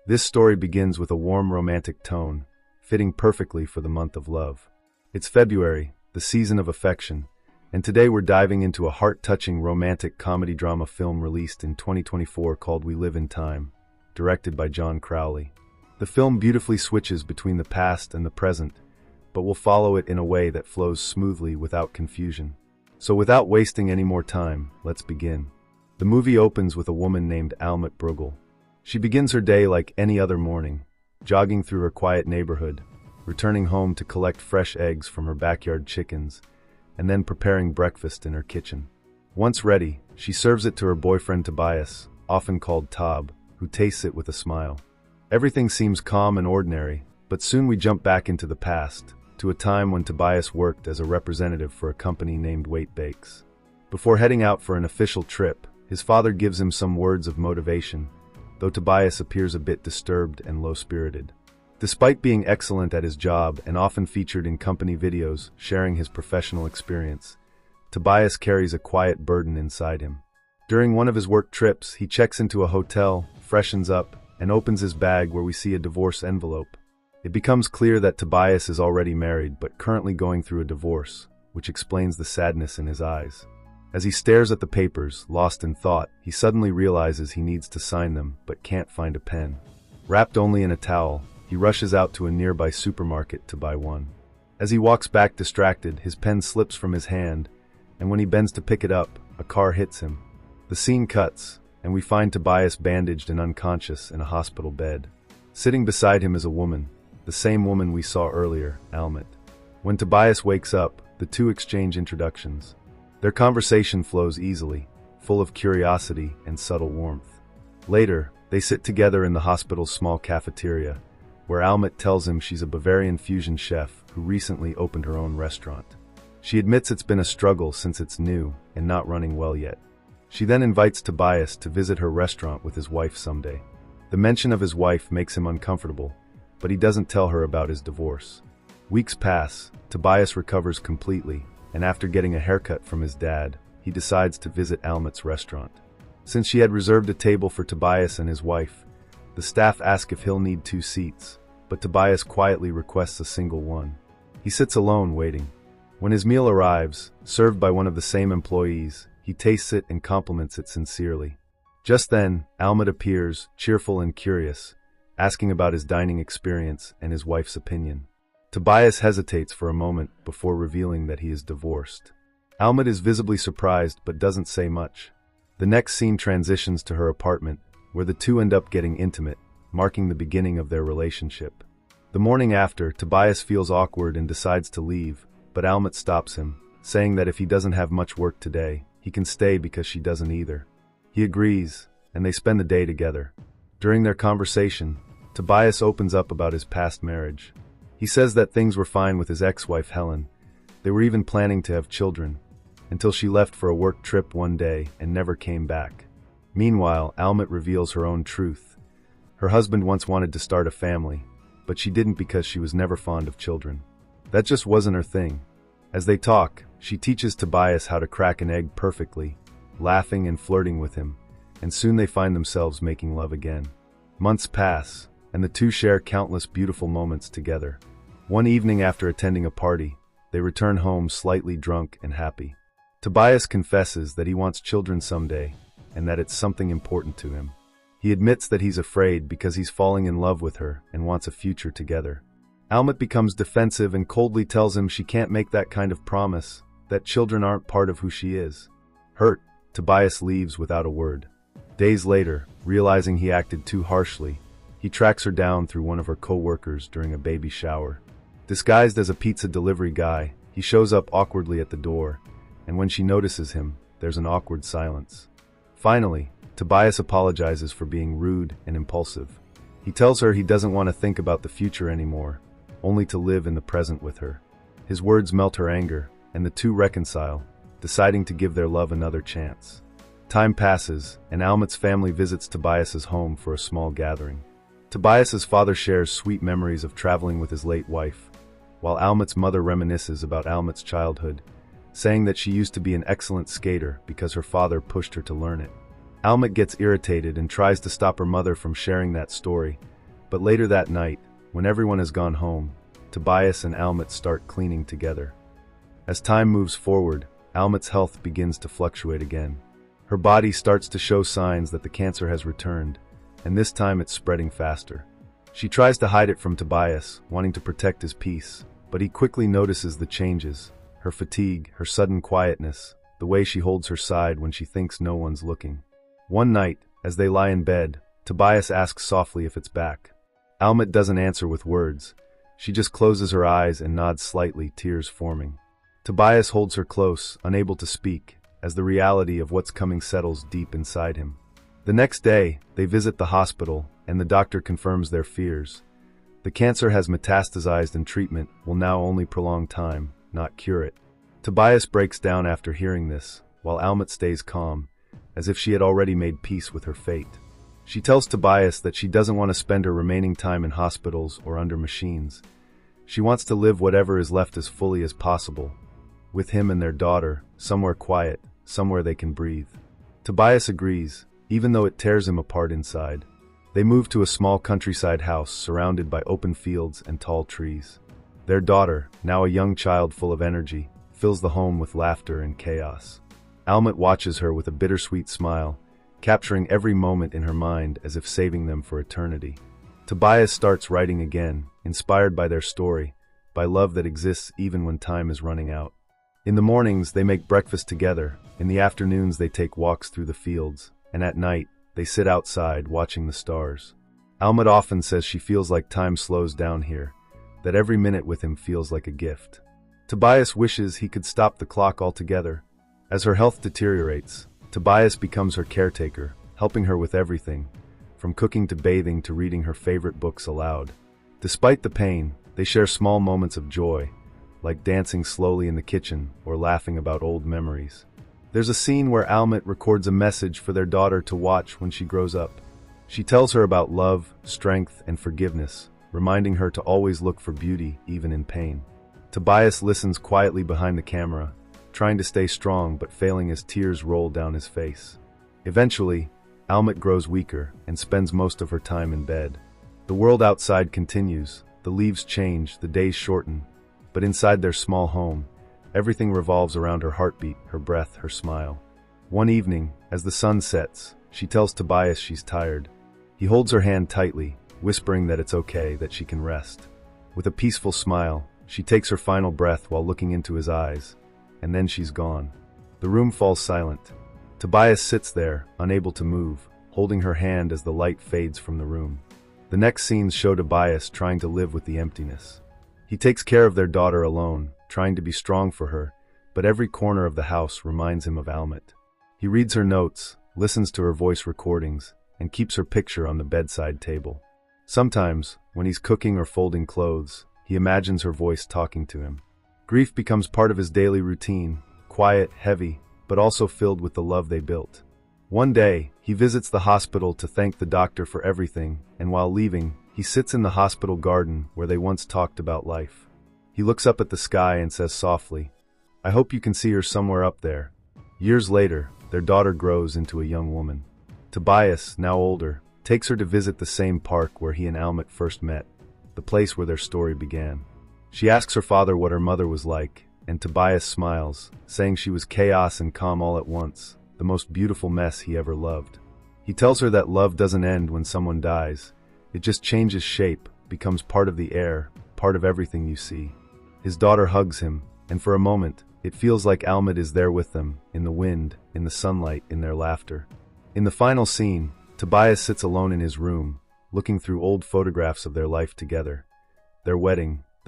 This story begins with a warm romantic tone, fitting perfectly for the month of love. It's February, the season of affection, and today we're diving into a heart-touching romantic comedy-drama film released in 2024 called We Live in Time, directed by Crowley. The film beautifully switches between the past and the present, but will follow it in a way that flows smoothly without confusion. So without wasting any more time, let's begin. The movie opens with a woman named Almut Brugel. She begins her day like any other morning, jogging through her quiet neighborhood, returning home to collect fresh eggs from her backyard chickens, and then preparing breakfast in her kitchen. Once ready, she serves it to her boyfriend Tobias, often called Tob, who tastes it with a smile. Everything seems calm and ordinary, but soon we jump back into the past, to a time when Tobias worked as a representative for a company named Wait Bakes. Before heading out for an official trip, his father gives him some words of motivation, though Tobias appears a bit disturbed and low-spirited. Despite being excellent at his job and often featured in company videos sharing his professional experience, Tobias carries a quiet burden inside him. During one of his work trips, he checks into a hotel, freshens up, and opens his bag where we see a divorce envelope. It becomes clear that Tobias is already married but currently going through a divorce, which explains the sadness in his eyes. As he stares at the papers, lost in thought, he suddenly realizes he needs to sign them but can't find a pen. Wrapped only in a towel, he rushes out to a nearby supermarket to buy one. As he walks back distracted, his pen slips from his hand, and when he bends to pick it up, a car hits him. The scene cuts, and we find Tobias bandaged and unconscious in a hospital bed. Sitting beside him is a woman, the same woman we saw earlier, Almut. When Tobias wakes up, the two exchange introductions. Their conversation flows easily, full of curiosity and subtle warmth. Later, they sit together in the hospital's small cafeteria, where Almut tells him she's a Bavarian fusion chef who recently opened her own restaurant. She admits it's been a struggle since it's new and not running well yet. She then invites Tobias to visit her restaurant with his wife someday. The mention of his wife makes him uncomfortable, but he doesn't tell her about his divorce. Weeks pass, Tobias recovers completely, and after getting a haircut from his dad, he decides to visit Almut's restaurant. Since she had reserved a table for Tobias and his wife, the staff ask if he'll need 2 seats, but Tobias quietly requests a single one. He sits alone waiting. When his meal arrives, served by one of the same employees, he tastes it and compliments it sincerely. Just then, Almut appears, cheerful and curious, asking about his dining experience and his wife's opinion. Tobias hesitates for a moment before revealing that he is divorced. Almut is visibly surprised but doesn't say much. The next scene transitions to her apartment, where the two end up getting intimate, marking the beginning of their relationship. The morning after, Tobias feels awkward and decides to leave, but Almut stops him, saying that if he doesn't have much work today, he can stay because she doesn't either. He agrees, and they spend the day together. During their conversation, Tobias opens up about his past marriage. He says that things were fine with his ex-wife Helen. They were even planning to have children, until she left for a work trip one day and never came back. Meanwhile, Almut reveals her own truth. Her husband once wanted to start a family, but she didn't because she was never fond of children. That just wasn't her thing. As they talk, she teaches Tobias how to crack an egg perfectly, laughing and flirting with him, and soon they find themselves making love again. Months pass, and the two share countless beautiful moments together. One evening after attending a party, they return home slightly drunk and happy. Tobias confesses that he wants children someday, and that it's something important to him. He admits that he's afraid because he's falling in love with her and wants a future together. Almut becomes defensive and coldly tells him she can't make that kind of promise, that children aren't part of who she is. Hurt, Tobias leaves without a word. Days later, realizing he acted too harshly, he tracks her down through one of her co-workers during a baby shower. Disguised as a pizza delivery guy, he shows up awkwardly at the door, and when she notices him, there's an awkward silence. Finally, Tobias apologizes for being rude and impulsive. He tells her he doesn't want to think about the future anymore, only to live in the present with her. His words melt her anger, and the two reconcile, deciding to give their love another chance. Time passes, and Almut's family visits Tobias's home for a small gathering. Tobias's father shares sweet memories of traveling with his late wife, while Almut's mother reminisces about Almut's childhood, saying that she used to be an excellent skater because her father pushed her to learn it. Almut gets irritated and tries to stop her mother from sharing that story, But later that night, when everyone has gone home, Tobias and Almut start cleaning together. As time moves forward, Almut's health begins to fluctuate again. Her body starts to show signs that the cancer has returned, and this time it's spreading faster. She tries to hide it from Tobias, wanting to protect his peace, but he quickly notices the changes: her fatigue, her sudden quietness, the way she holds her side when she thinks no one's looking. One night, as they lie in bed, Tobias asks softly if it's back. Almut doesn't answer with words. She just closes her eyes and nods slightly, tears forming. Tobias holds her close, unable to speak, as the reality of what's coming settles deep inside him. The next day, they visit the hospital, and the doctor confirms their fears. The cancer has metastasized and treatment will now only prolong time, not cure it. Tobias breaks down after hearing this, while Almut stays calm, as if she had already made peace with her fate. She tells Tobias that she doesn't want to spend her remaining time in hospitals or under machines. She wants to live whatever is left as fully as possible, with him and their daughter, somewhere quiet, somewhere they can breathe. Tobias agrees, even though it tears him apart inside. They move to a small countryside house surrounded by open fields and tall trees. Their daughter, now a young child full of energy, fills the home with laughter and chaos. Almut watches her with a bittersweet smile, capturing every moment in her mind as if saving them for eternity. Tobias starts writing again, inspired by their story, by love that exists even when time is running out. In the mornings, they make breakfast together. In the afternoons, they take walks through the fields, and at night, they sit outside watching the stars. Almut often says she feels like time slows down here, that every minute with him feels like a gift. Tobias wishes he could stop the clock altogether. As her health deteriorates, Tobias becomes her caretaker, helping her with everything, from cooking to bathing to reading her favorite books aloud. Despite the pain, they share small moments of joy, like dancing slowly in the kitchen or laughing about old memories. There's a scene where Almut records a message for their daughter to watch when she grows up. She tells her about love, strength, and forgiveness, reminding her to always look for beauty even in pain. Tobias listens quietly behind the camera, trying to stay strong but failing as tears roll down his face. Eventually, Almut grows weaker and spends most of her time in bed. The world outside continues, the leaves change, the days shorten, but inside their small home, everything revolves around her heartbeat, her breath, her smile. One evening, as the sun sets, she tells Tobias she's tired. He holds her hand tightly, whispering that it's okay, that she can rest. With a peaceful smile, she takes her final breath while looking into his eyes, and then she's gone. The room falls silent. Tobias sits there, unable to move, holding her hand as the light fades from the room. The next scenes show Tobias trying to live with the emptiness. He takes care of their daughter alone, trying to be strong for her, but every corner of the house reminds him of Almut. He reads her notes, listens to her voice recordings, and keeps her picture on the bedside table. Sometimes, when he's cooking or folding clothes, he imagines her voice talking to him. Grief becomes part of his daily routine, quiet, heavy, but also filled with the love they built. One day, he visits the hospital to thank the doctor for everything, and while leaving, he sits in the hospital garden where they once talked about life. He looks up at the sky and says softly, "I hope you can see her somewhere up there." Years later, their daughter grows into a young woman. Tobias, now older, takes her to visit the same park where he and Almut first met, the place where their story began. She asks her father what her mother was like, and Tobias smiles, saying she was chaos and calm all at once, the most beautiful mess he ever loved. He tells her that love doesn't end when someone dies. It just changes shape, becomes part of the air, part of everything you see. His daughter hugs him, and for a moment, it feels like Almut is there with them, in the wind, in the sunlight, in their laughter. In the final scene, Tobias sits alone in his room, looking through old photographs of their life together. Their wedding,